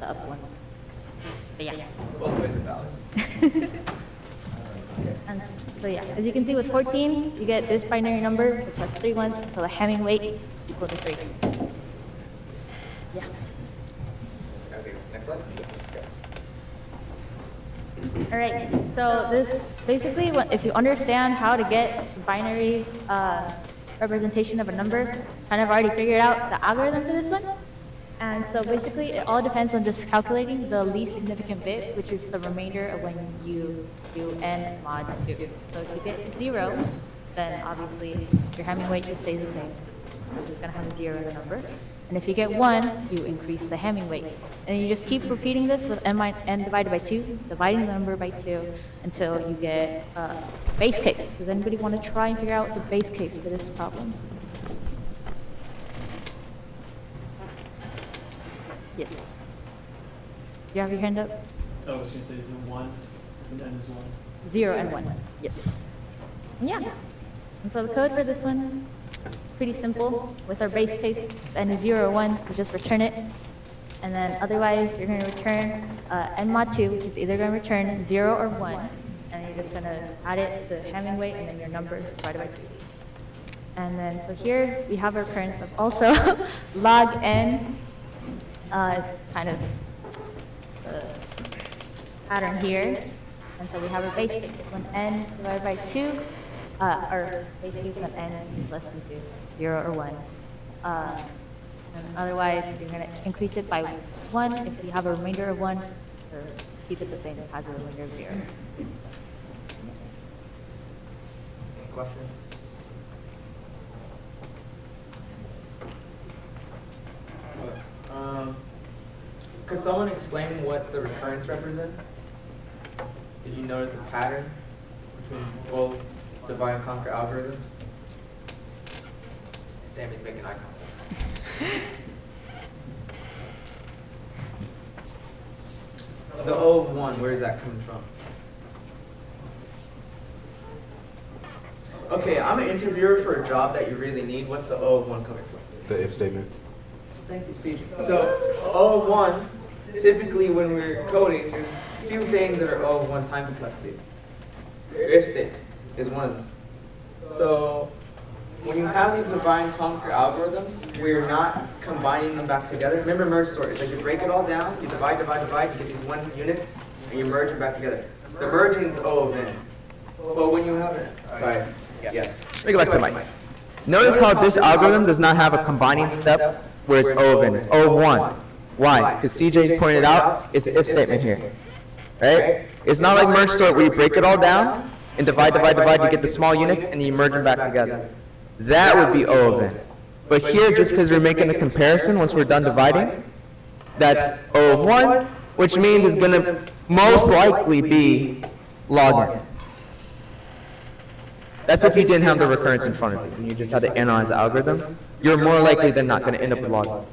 the up one. But yeah. Both ways are valid. And so yeah, as you can see with 14, you get this binary number, which has 3 ones, so the Hamming weight is equal to 3. Yeah. Okay, next slide. Yes. All right, so this basically, if you understand how to get binary representation of a number, kind of already figured out the algorithm for this one. And so basically, it all depends on just calculating the least significant bit, which is the remainder of when you do n mod 2. So if you get 0, then obviously your Hamming weight just stays the same. You're just going to have a 0 in the number. And if you get 1, you increase the Hamming weight. And you just keep repeating this with n divided by 2, dividing the number by 2, until you get base case. Does anybody want to try and figure out the base case for this problem? Yes. Do you have your hand up? Oh, I was going to say, is it 1 and n is 1? 0 and 1. Yes. Yeah. And so the code for this one is pretty simple. With our base case, if n is 0 or 1, we just return it. And then otherwise, you're going to return n mod 2, which is either going to return 0 or 1. And you're just going to add it to Hamming weight and then your number divided by 2. And then so here we have our occurrence of also log n. It's kind of the pattern here. And so we have a base case when n divided by 2, or base case when n is less than 2, 0 or 1. And otherwise, you're going to increase it by 1 if you have a remainder of 1, or keep it the same if it has a remainder of 0. Any questions? Could someone explain what the recurrence represents? Did you notice a pattern between both divide and conquer algorithms? Sammy's making eye contact. The O of 1, where is that coming from? Okay, I'm an interviewer for a job that you really need. What's the O of 1 coming from? The if statement. Thank you, CJ. So O of 1, typically when we're coding, there's a few things that are O of 1 time complexity. Your if statement is one of them. So when you have these divide and conquer algorithms, we're not combining them back together. Remember merge sort. It's like you break it all down, you divide, you get these 1 units, and you merge them back together. The merging is O of n. But when you have it, sorry, yes. Let me go back to Mike. Notice how this algorithm does not have a combining step where it's O of n. It's O of 1. Why? Because CJ pointed out it's an if statement here. Right? It's not like merge sort where you break it all down and divide, you get the small units and you merge them back together. That would be O of n. But here, just because we're making a comparison once we're done dividing, that's O of 1, which means it's going to most likely be log n. That's if you didn't have the recurrence in front of you and you just had to analyze the algorithm. You're more likely than not going to end up with log n.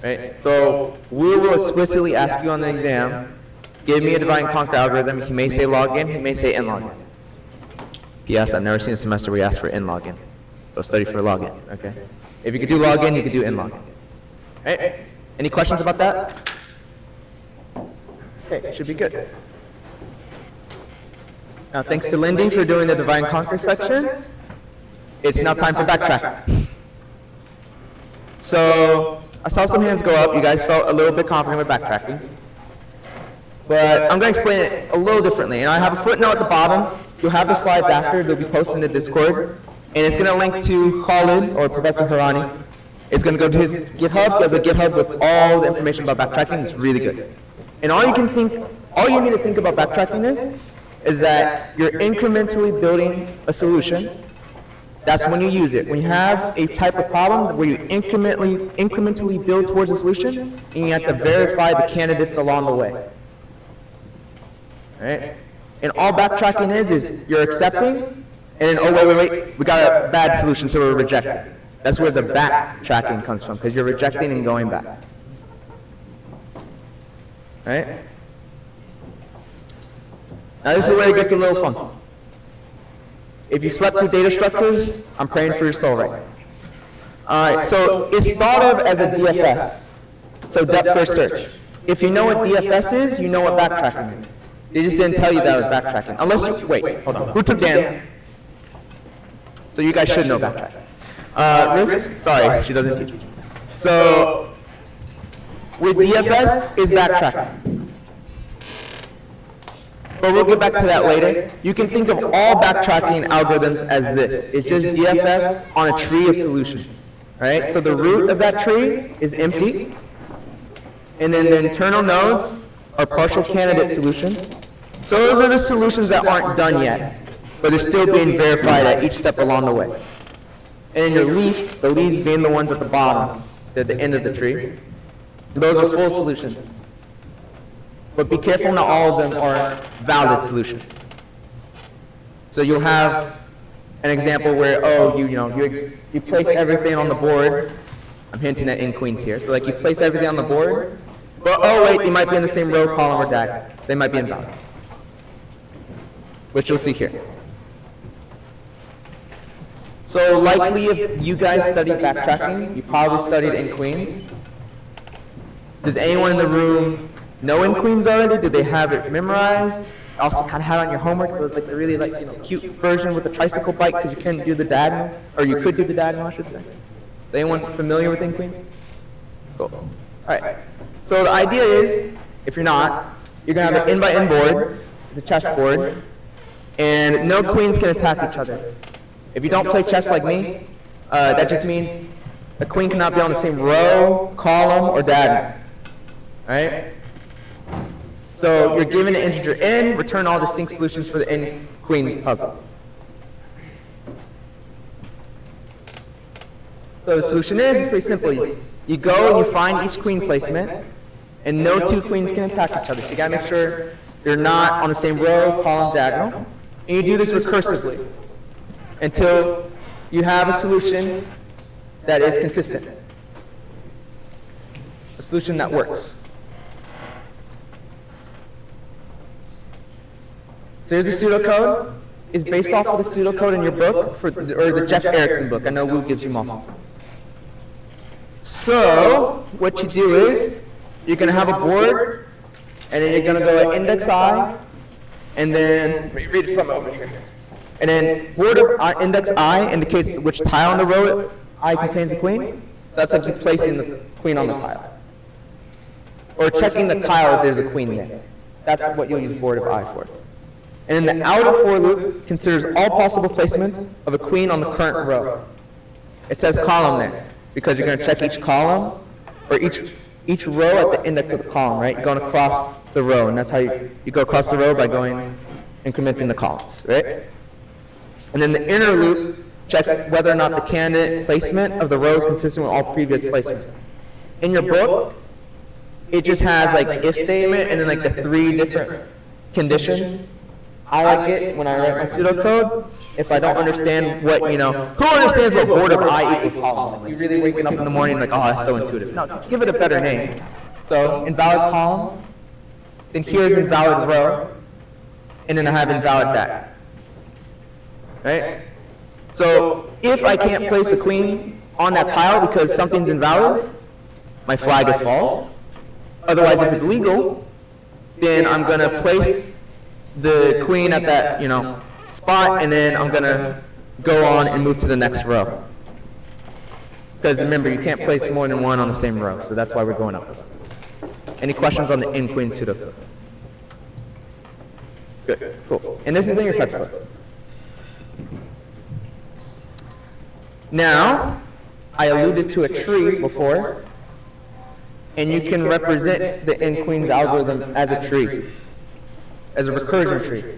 Right? So we will explicitly ask you on the exam, give me a divide and conquer algorithm. He may say log n, he may say n log n. Yes, I've never seen a semester where you ask for n log n. So study for log n, okay? If you could do log n, you could do n log n. Right? Any questions about that? Okay, should be good. Now, thanks to Lindy for doing the divide and conquer section. It's now time for backtrack. So, I saw some hands go up. You guys felt a little bit confident with backtracking. But I'm going to explain it a little differently. And I have a footnote at the bottom. You'll have the slides after. They'll be posted in the Discord. And it's going to link to Khalid, or Professor Harani. It's going to go to his GitHub. There's a GitHub with all the information about backtracking. It's really good. And all you need to think about backtracking is that you're incrementally building a solution. That's when you use it. When you have a type of problem where you incrementally build towards a solution, and you have to verify the candidates along the way. Right? And all backtracking is you're accepting, and then, oh, wait, we got a bad solution, so we're rejecting. That's where the backtracking comes from, because you're rejecting and going back. Right? Now this is where it gets a little funky. If you slept through data structures, I'm praying for your soul right now. Alright, so it's thought of as a DFS, so depth first search. if you know what DFS is, you know what backtracking is. They just didn't tell you that was backtracking. Unless you, wait, hold on. Who took Dan? So you guys should know backtracking. Risk? Sorry, she doesn't teach. So, with DFS is backtracking. But we'll get back to that later. You can think of all backtracking algorithms as this. It's just DFS on a tree of solutions, right? So the root of that tree is empty, and then the internal nodes are partial candidate solutions. So those are the solutions that aren't done yet, but they're still being verified at each step along the way. And then your leaves, the leaves being the ones at the bottom, at the end of the tree, those are full solutions. But be careful, not all of them are valid solutions. So you'll have an example where, oh, you place everything on the board. I'm hinting at in queens here. So like you place everything on the board, but oh wait, they might be in the same row, column, or diagonal. They might be invalid, which you'll see here. So likely if you guys studied backtracking, you probably studied in queens. Does anyone in the room know in queens already? Did they have it memorized? Also kind of had it on your homework. It was like a really cute version with the tricycle bike because you couldn't do the diagonal, or you could do the diagonal, I should say. Is anyone familiar with in queens? Cool. All right. So the idea is, if you're not, you're going to have an in by in board. It's a chess board. And no queens can attack each other. If you don't play chess like me, that just means a queen cannot be on the same row, column, or diagonal. Right? So you're given an integer n, return all distinct solutions for the n queen puzzle. So the solution is, it's pretty simple. You go and you find each queen placement, and no two queens can attack each other. So you gotta make sure you're not on the same row, column, diagonal. And you do this recursively until you have a solution that is consistent. A solution that works. So here's the pseudocode. It's based off of the pseudocode in your book, or the Jeff Erickson book. I know Wu gives you more. So what you do is, you're going to have a board, and then you're going to go at index I, and then, read it from over here. And then board of index I indicates which tile on the row I contains a queen. So that's like you placing the queen on the tile. Or checking the tile if there's a queen there. That's what you'll use board of I for. And then the outer for loop considers all possible placements of a queen on the current row. It says column there, because you're going to check each column, or each row at the index of the column, right? You're going across the row, and that's how you go across the row by going, incrementing the columns, right? And then the inner loop checks whether or not the candidate placement of the row is consistent with all previous placements. In your book, it just has like if statement and then like the 3 different conditions. I like it when I write my pseudocode. If I don't understand what, who understands what board of I equals column? Like, you're really waking up in the morning like, oh, that's so intuitive. No, just give it a better name. So invalid column, then here's invalid row, and then I have invalid back. Right? So if I can't place a queen on that tile because something's invalid, my flag is false. Otherwise, if it's legal, then I'm going to place the queen at that, spot, and then I'm going to go on and move to the next row. Because remember, you can't place more than one on the same row, so that's why we're going up. Any questions on the in-queen pseudocode? Good, cool. And this is in your textbook. Now, I alluded to a tree before, and you can represent the in-queen's algorithm as a tree, as a recursion tree.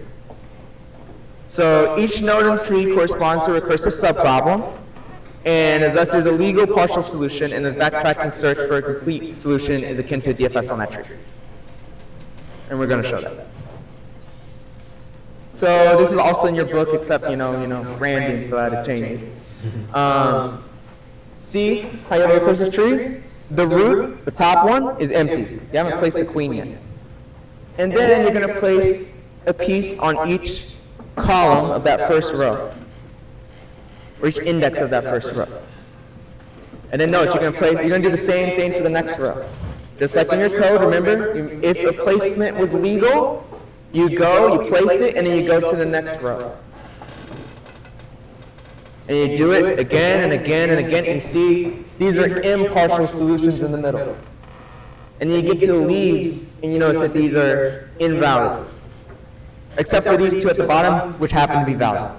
So each node in the tree corresponds to a recursive subproblem, and thus there's a legal partial solution, and the backtracking search for a complete solution is akin to a DFS on that tree. And we're going to show that. So this is also in your book, except, branding, so I had to change it. See how you have a recursive tree? The root, the top one, is empty. You haven't placed the queen yet. And then you're going to place a piece on each column of that first row, or each index of that first row. And then notice you're going to do the same thing for the next row. Just like in your code, remember, if a placement was legal, you go, you place it, and then you go to the next row. And you do it again and again and again, and you see these are impartial solutions in the middle. And you get to the leaves, and you notice that these are invalid. Except for these two at the bottom, which happen to be valid.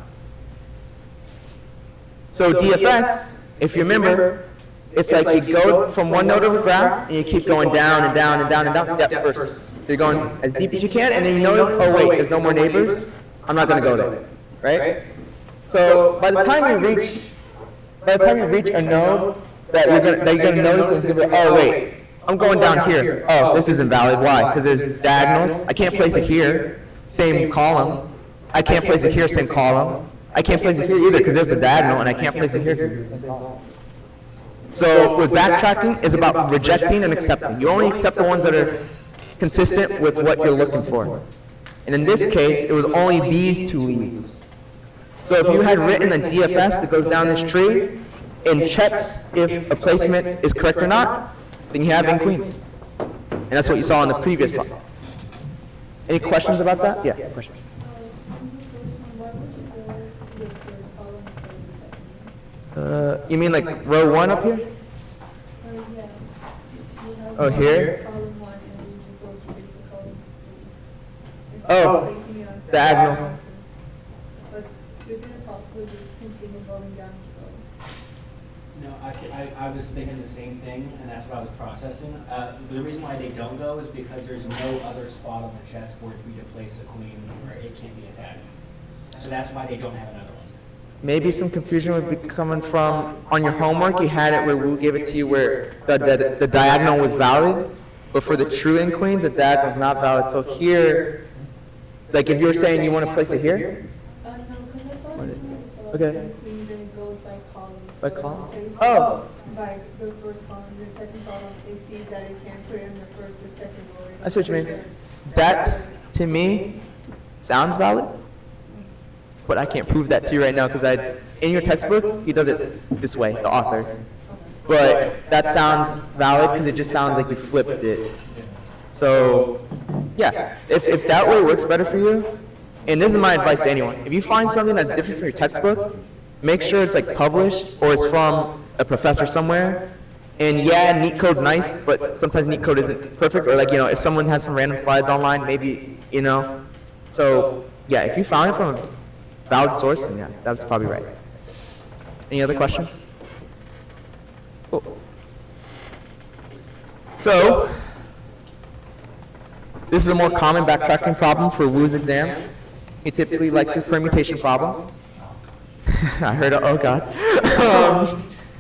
So DFS, if you remember, it's like you go from one node of a graph, and you keep going down and down and down and down, depth first. So you're going as deep as you can, and then you notice, oh wait, there's no more neighbors, I'm not gonna go there, right? So by the time you reach a node that you're gonna notice, it's gonna be, oh wait, I'm going down here. Oh, this isn't valid. Why? Because there's diagonals. I can't place it here. Same column. I can't place it here. Same column. I can't place it here either because there's a diagonal, and I can't place it here because there's the same column. So with backtracking, it's about rejecting and accepting. You only accept the ones that are consistent with what you're looking for. And in this case, it was only these two leaves. So if you had written a DFS that goes down this tree and checks if a placement is correct or not, then you have in queens. And that's what you saw in the previous slide. Any questions about that? Yeah, question. You mean like row 1 up here? Oh, here? Oh, diagonal. But isn't it possible to just continue going down the road? No, I was thinking the same thing, and that's what I was processing. The reason why they don't go is because there's no other spot on the chessboard for you to place a queen where it can't be attacked. So that's why they don't have another one. Maybe some confusion would be coming from, on your homework, you had it where we gave it to you where the diagonal was valid, but for the true in queens, the diagonal is not valid. So here, like if you're saying you want to place it here? No, because I saw it. Okay. Queens and it goes by columns. By So column? it places Oh. by the first column, the second column, it sees that it can't put it in the first or second row. I see what you mean. That's, to me, sounds valid, but I can't prove that to you right now because in your textbook, he does it this way, the author. But that sounds valid because it just sounds like you flipped it. So, yeah, if that way works better for you, and this is my advice to anyone, if you find something that's different from your textbook, make sure it's like published or it's from a professor somewhere. And yeah, neat code's nice, but sometimes neat code isn't perfect. Or like, if someone has some random slides online, maybe, So, yeah, if you found it from a valid source, then yeah, that's probably right. Any other questions? Cool. So, this is a more common backtracking problem for Wu's exams. He typically likes his permutation problems. I heard, oh god.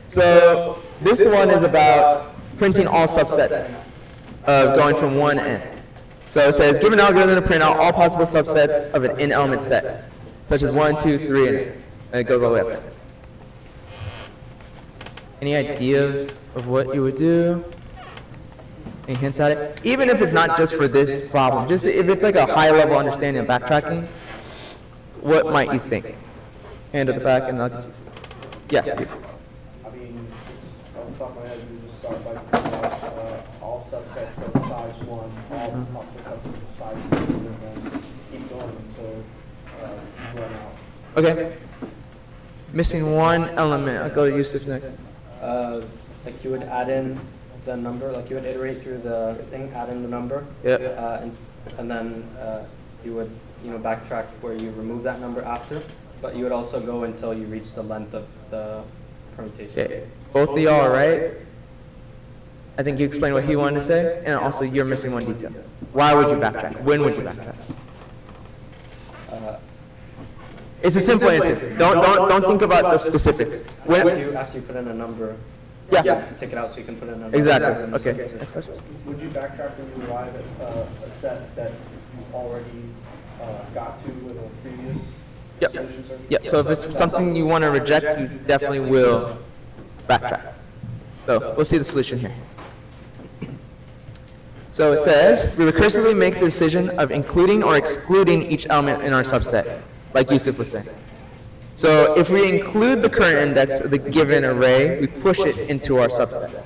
So, this one is about printing all subsets, going from one to n. So it says, give an algorithm to print out all possible subsets of an n-element set, such as 1, 2, 3, and it goes all the way up there. Any ideas of what you would do? Any hints at it? Even if it's not just for this problem, just if it's like a high-level understanding of backtracking, what might you think? Hand at the back, and I'll get you. Yeah. I mean, just off the top of my head, you just start by putting out all subsets of size 1, all possible subsets of size 2, and then keep going until you run out. Okay. Missing one element. I'll go to Yusuf next. Like you would add in the number, like you would iterate through the thing, add in the number. Yeah. And then you would, backtrack where you remove that number after. But you would also go until you reach the length of the permutation. Okay. Both of y'all are right. I think you explained what he wanted to say, and also you're missing one detail. Why would you backtrack? When would you backtrack? It's a simple answer. Don't think about the specifics. After you put in a number, Yeah. you take it out so you can put in a number. Exactly. Okay. Next question. Would you backtrack when you arrive at a set that you already got to with a previous Yep. solution search? Yeah. So if it's something you want to reject, you definitely will backtrack. So we'll see the solution here. So it says, we recursively make the decision of including or excluding each element in our subset, like Yusuf was saying. So if we include the current index of the given array, we push it into our subset.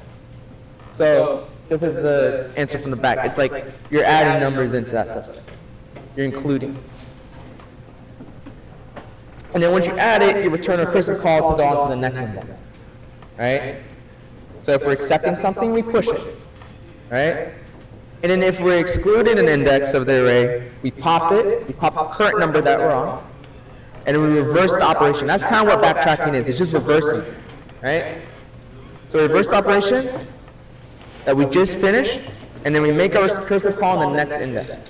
So This is the answer from the back. It's like you're adding numbers into that subset. You're including. And then once you add it, you return a recursive call to go on to the next index. Right? So if we're accepting something, we push it. Right? And then if we're excluding an index of the array, we pop it, we pop the current number that we're on, and we reverse the operation. That's kind of what backtracking is. It's just reversing. Right? So reverse the operation that we just finished, and then we make our recursive call on the next index.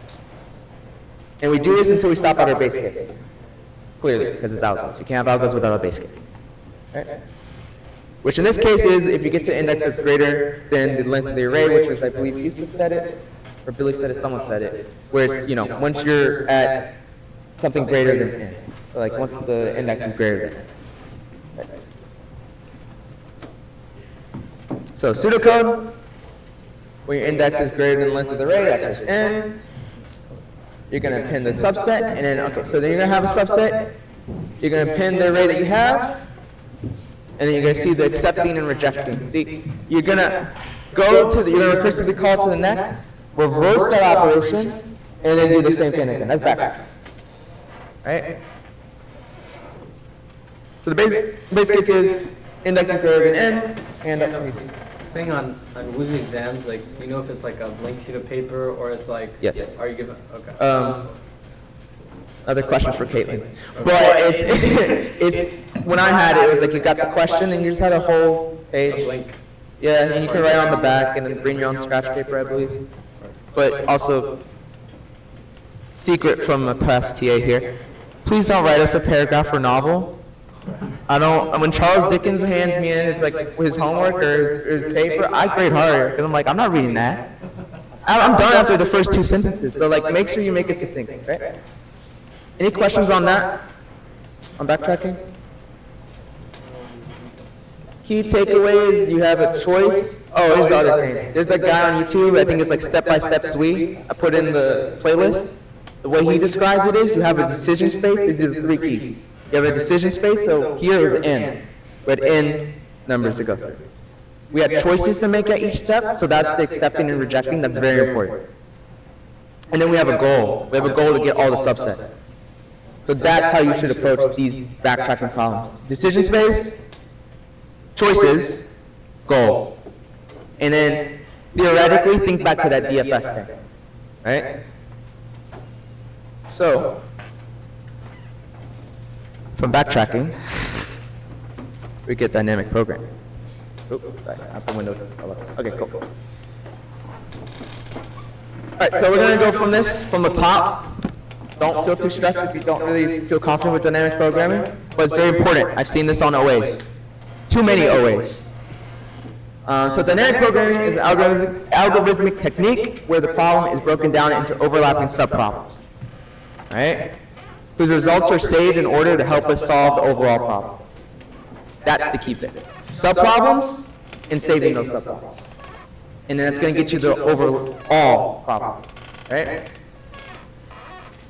And we do this until we stop at our base case. Clearly, because it's algos. You can't have algos without a base case. Right? Which in this case is if you get to an index that's greater than the length of the array, which was, I believe, Yusuf said it, or Billy said it, someone said it, where it's, once you're at something greater than n. So like once the index is greater than n. Right? So pseudocode, when your index is greater than the length of the array, that's just n. You're going to append the subset, and then, okay, so then you're going to have a subset. You're going to append the array that you have, and then you're going to see the accepting and rejecting. See, you're going to go to you're going to recursively call to the next, reverse that operation, and then do the same thing again. That's backtrack. Right? So the base case is index is greater than n, and up from using. Saying on Woozy exams, like, you know if it's like a blank sheet of paper or it's like, yes. Are you given, okay. Another question for Caitlin. But it's when I had it was like you got the question and you just had a whole page. A blank. Yeah, and you can write on the back and then bring your own scratch paper, I believe. But also, secret from a past TA here, please don't write us a paragraph or novel. I don't, when Charles Dickens hands me in his his homework or his paper, I grade harder because I'm like, I'm not reading that. I'm done after the first 2 sentences. So like, make sure you make it succinct, right? Any questions on that? On backtracking? Key takeaways, you have a choice. Oh, here's the other thing. There's a guy on YouTube, I think it's like Step-by-Step Sweet. I put in the playlist. The way he describes it is, you have a decision space. These are the 3 keys. You have a decision space, so here is n. We had n numbers to go through. We had choices to make at each step, so that's the accepting and rejecting. That's very important. And then we have a goal. We have a goal to get all the subsets. So that's how you should approach these backtracking problems. Decision space, choices, goal. And then theoretically, think back to that DFS thing, right? So, from backtracking, we get dynamic programming. Oops, sorry, I put Windows. Okay, cool. All right, so we're going to go from the top. Don't feel too stressed if you don't really feel confident with dynamic programming, but it's very important. I've seen this on OAs. Too many OAs. So dynamic programming is an algorithmic technique where the problem is broken down into overlapping subproblems, right? Whose results are saved in order to help us solve the overall problem. That's the key bit. Subproblems and saving those subproblems. And then that's going to get you the overall problem, right?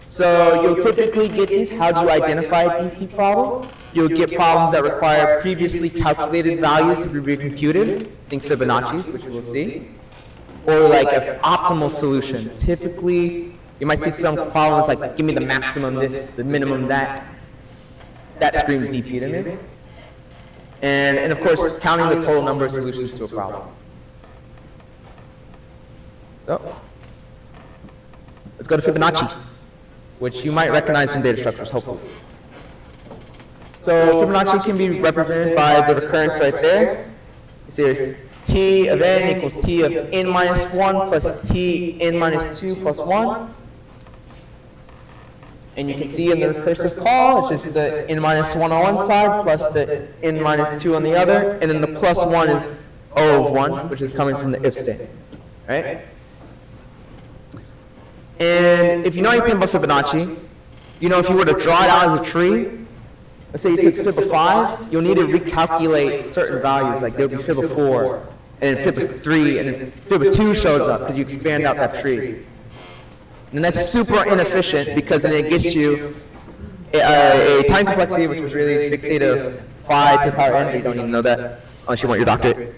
So you'll typically get these. How do you identify a DP problem? You'll get problems that require previously calculated values to be recomputed. Think Fibonacci's, which we'll see. Or like an optimal solution. Typically, you might see some problems like, give me the maximum this, the minimum that. That screams DP to me. And of course, counting the total number of solutions to a problem. So, let's go to Fibonacci, which you might recognize from data structures, hopefully. So Fibonacci can be represented by the recurrence right there. So there's t of n equals t of n minus 1 plus t n minus 2 plus 1. And you can see in the recursive call, it's just the n minus 1 on one side plus the n minus 2 on the other. And then the plus 1 is O of 1, which is coming from the if statement, right? And if you know anything about Fibonacci, you know if you were to draw it out as a tree, let's say you took fib of 5, you'll need to recalculate certain values, like there'll be fib of 4, and then fib of 3, and then fib of 2 shows up because you expand out that tree. And that's super inefficient because then it gets you a time complexity which was really big theta of phi to the power n, you don't even know that unless you want your doctorate.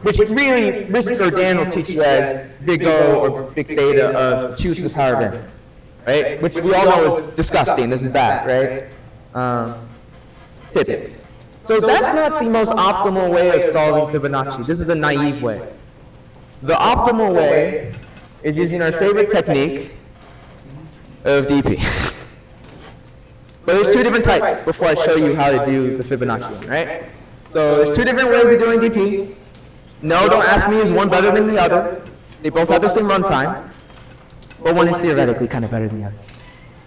which really Risk or Dan will teach you as big O or big theta of 2 to the power of n, right? Which we all know is disgusting, this is bad, right? Typically. So that's not the most optimal way of solving Fibonacci. This is the naive way. The optimal way is using our favorite technique of DP. But there's 2 different types before I show you how to do the Fibonacci one, right? So there's 2 different ways of doing DP. No, don't ask me, is one better than the other? They both have the same runtime, but one is theoretically kind of better than the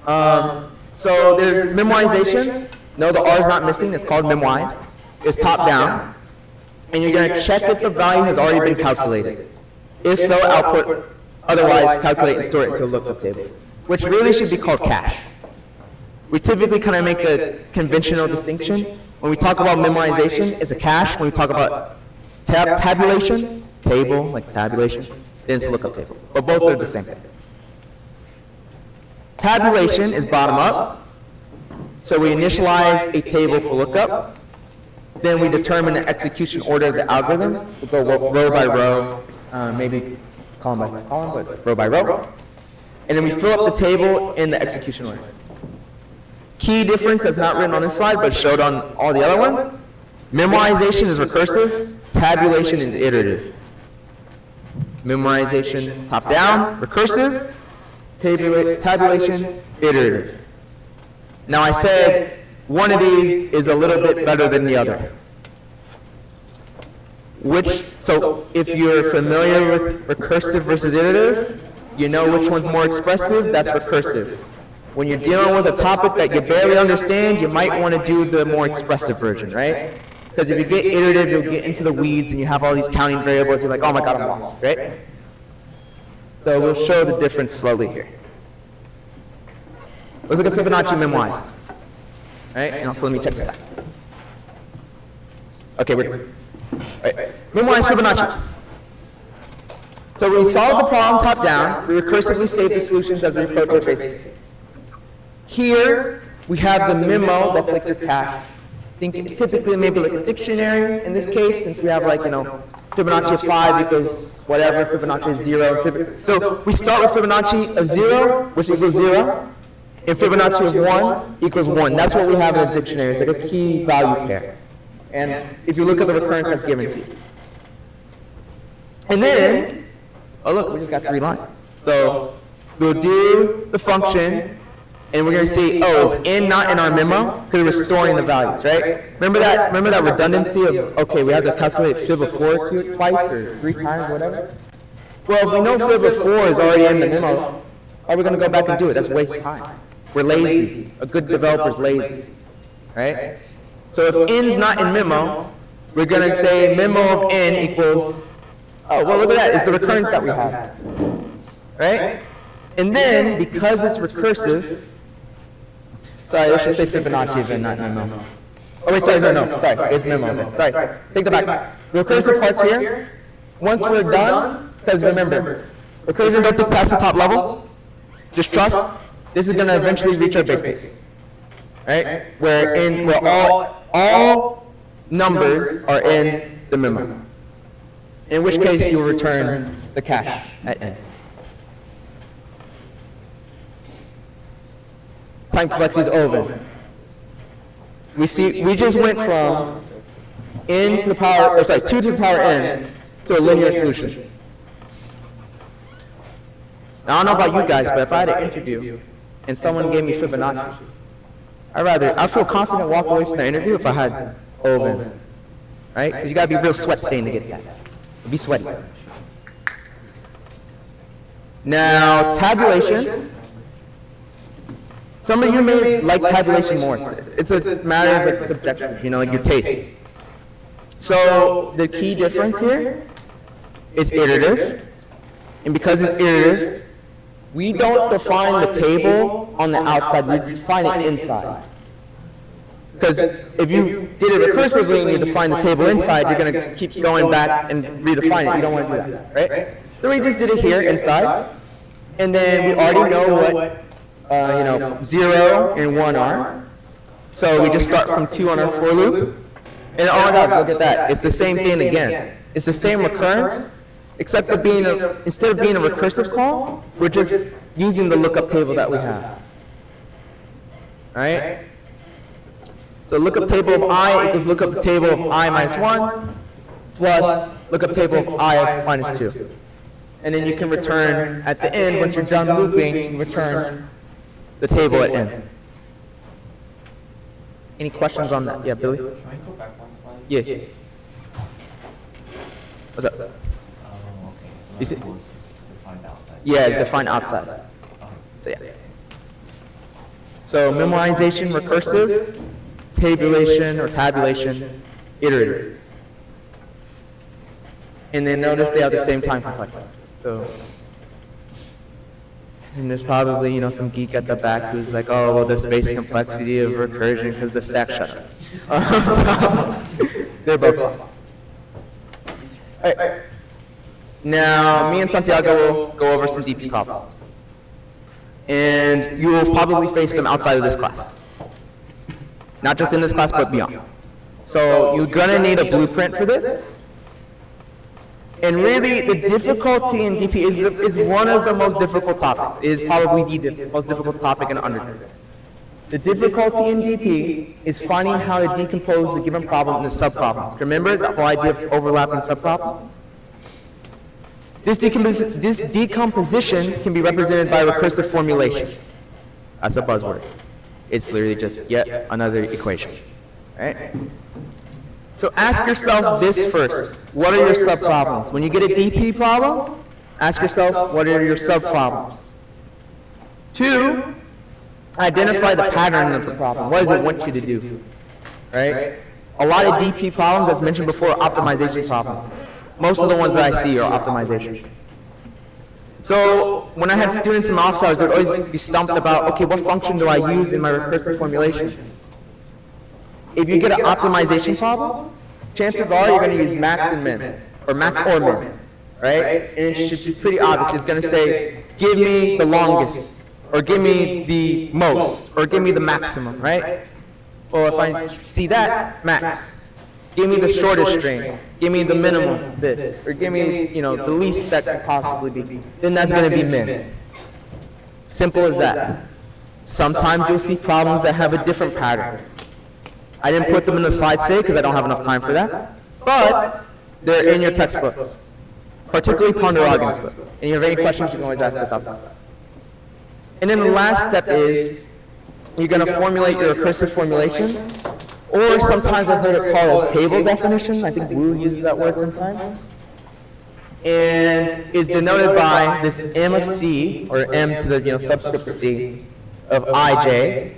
other. So there's memoization. No, the R is not missing, it's called memwise. It's top down. And you're going to check if the value has already been calculated. If so, output, otherwise calculate and store it into a lookup table, which really should be called cache. We typically kind of make a conventional distinction. When we talk about memoization, it's a cache. When we talk about tabulation, table, like tabulation, then it's a lookup table. But both are the same thing. Tabulation is bottom up. So we initialize a table for lookup. Then we determine the execution order of the algorithm. We'll go row by row, maybe column by column, but row by row. And then we fill up the table in the execution order. Key difference that's not written on this slide, but showed on all the other ones. Memoization is recursive. Tabulation is iterative. Memoization top down, recursive. Tabulation, iterative. Now I said one of these is a little bit better than the other. So if you're familiar with recursive versus iterative, you know which one's more expressive, that's recursive. When you're dealing with a topic that you barely understand, you might want to do the more expressive version, right? Because if you get iterative, you'll get into the weeds and you have all these counting variables, you're like, oh my god, I'm lost, right? So we'll show the difference slowly here. Let's look at Fibonacci memoized. Right? And also let me check the time. Okay, we're good. Right. Memorize Fibonacci. So we solve the problem top down, we recursively save the solutions as we approach our base case. Here, we have the memo that's like your cache. Think typically maybe like a dictionary in this case, since we have like, Fibonacci of 5 equals whatever, Fibonacci is 0. So we start with Fibonacci of 0, which equals 0. And Fibonacci of 1 equals 1. That's what we have in a dictionary. It's like a key value pair. And if you look at the recurrence that's given to you. And then, oh look, we just got 3 lines. So we'll do the function, and we're going to see, oh, is n not in our memo? Because we're storing the values, right? Remember that redundancy of, okay, we have to calculate fib of 4 twice or 3 times, whatever? Well, if we know fib of 4 is already in the memo, how are we going to go back and do it? That's waste time. We're lazy. A good developer's lazy, right? So if n's not in memo, we're going to say memo of n equals, oh, well, look at that. It's the recurrence that we have, right? And then, because it's recursive, sorry, I should say Fibonacci of n, not memo. Oh, wait, sorry, it's memo of n. Sorry, take that back. The recursive part's here. Once we're done, because remember, recursion don't think past the top level. Just trust. This is going to eventually reach our base case, right? Where all numbers are in the memo. In which case you'll return the cache at n. Time complexity is over. We just went from n to the power, or sorry, 2 to the power n to a linear solution. Now I don't know about you guys, but if I had an interview and someone gave me Fibonacci, I'd feel confident walk away from the interview if I had O of n, right? Because you gotta be real sweat stained to get that. Be sweaty. Now, tabulation. Some of you may like tabulation more. It's a matter of like subjective, like your taste. So the key difference here is iterative, and because it's iterative, we don't define the table on the outside, we define it inside. Because if you did it recursively and you define the table inside, you're going to keep going back and redefine it. You don't want to do that, right? So we just did it here inside, and then we already know what 0 and 1 are. So we just start from 2 on our for loop, And oh my God, look at that. It's the same thing again. It's the same recurrence, except for instead of being a recursive call, we're just using the lookup table that we have. All right? So lookup table of I equals lookup table of I minus 1 plus lookup table of I minus 2. And then you can return at the end, once you're done looping, return the table at end. Any questions on that? Yeah, Billy? Can I go back one slide? Yeah. What's up? Okay, You so see- that was defined outside. Yeah, it's defined outside. So yeah. So memorization, recursive, tabulation or tabulation, iterative. And then notice they have the same time complexity. So, and there's probably, you know, some geek at the back who's like, oh, well, the space complexity of recursion because the stack shut up. So, they're both fine. All right. Now, me and Santiago will go over some DP problems. And you will probably face them outside of this class. Not just in this class, but beyond. So you're gonna need a blueprint for this. And really, the difficulty in DP is one of the most difficult topics. It is probably the most difficult topic in undergrad. The difficulty in DP is finding how to decompose the given problem into subproblems. Remember the whole idea of overlapping subproblems? This decomposition can be represented by recursive formulation. That's a buzzword. It's literally just yet another equation. Right? So ask yourself this first. What are your subproblems? When you get a DP problem, ask yourself, what are your subproblems? 2, identify the pattern of the problem. What does it want you to do? Right? A lot of DP problems, as mentioned before, are optimization problems. Most of the ones that I see are optimization. So when I had students in my office hours, they'd always be stumped about, okay, what function do I use in my recursive formulation? If you get an optimization problem, chances are you're going to use max and min, or max or min, right? And it should be pretty obvious. It's going to say, give me the longest, or give me the most, or give me the maximum, right? Well, if I see that, max. Give me the shortest string. Give me the minimum, this. Or give me, you know, the least that could possibly be. Then that's going to be min. Simple as that. Sometimes you'll see problems that have a different pattern. I didn't put them in the slides today because I don't have enough time for that. But they're in your textbooks, particularly Ponderoggin's book. And if you have any questions, you can always ask us outside. And then the last step is you're going to formulate your recursive formulation. Or sometimes I've heard it called a table definition. I think Wu uses that word sometimes. And is denoted by this M of C, or M to the subscript of C, of IJ.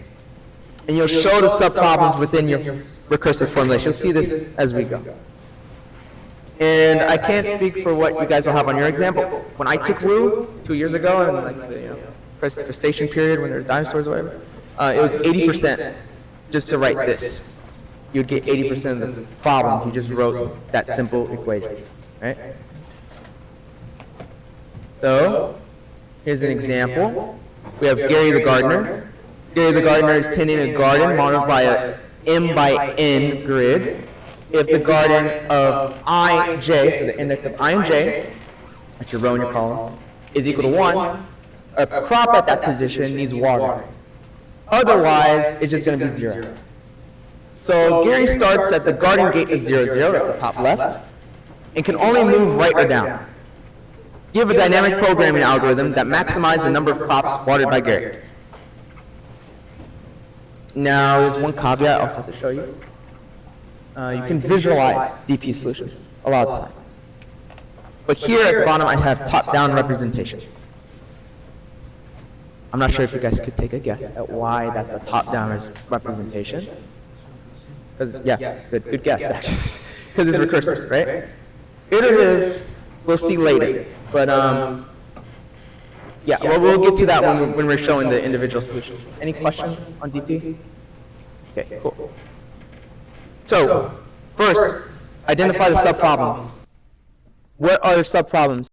And you'll show the subproblems within your recursive formulation. You'll see this as we go. And I can't speak for what you guys will have on your exam, but when I took Wu 2 years ago, in like the crustacean period when there were dinosaurs or whatever, it was 80% just to write this. You'd get 80% of the problems. You just wrote that simple equation, right? So, here's an example. We have Gary the gardener. Gary the gardener is tending a garden modeled by a M by N grid. If the garden of Ij, so the index of I and j, that's your row in your column, is equal to 1, a crop at that position needs water. Otherwise, it's just going to be 0. So Gary starts at the garden gate of 0, 0, that's the top left, and can only move right or down. Give a dynamic programming algorithm that maximizes the number of crops watered by Gary. Now, there's one caveat I also have to show you. You can visualize DP solutions a lot of the time. But here at the bottom, I have top-down representation. I'm not sure if you guys could take a guess at why that's a top-down representation. Yeah, good guess, actually. Because it's recursive, right? Iterative, we'll see later. But, yeah, well, we'll get to that when we're showing the individual solutions. Any questions on DP? Okay, cool. So, first, identify the subproblems. What are subproblems?